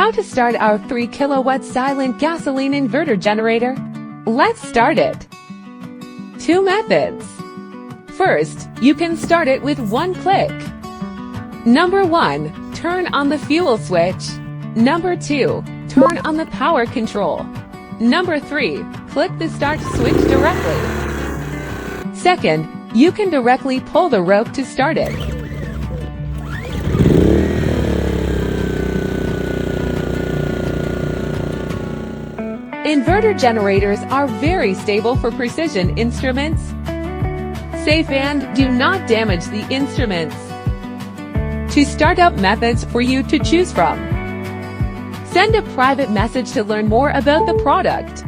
How to start our 3 kilowatt silent gasoline inverter generator? Let's start it. 2 methods. First, you can start it with one click. Number 1, turn on the fuel switch. Number 2, turn on the power control. Number 3, click the start switch directly. Second, you can directly pull the rope to start it. Inverter generators are very stable for precision instruments. Safe and do not damage the instruments. 2 startup methods for you to choose from. Send a private message to learn more about the product.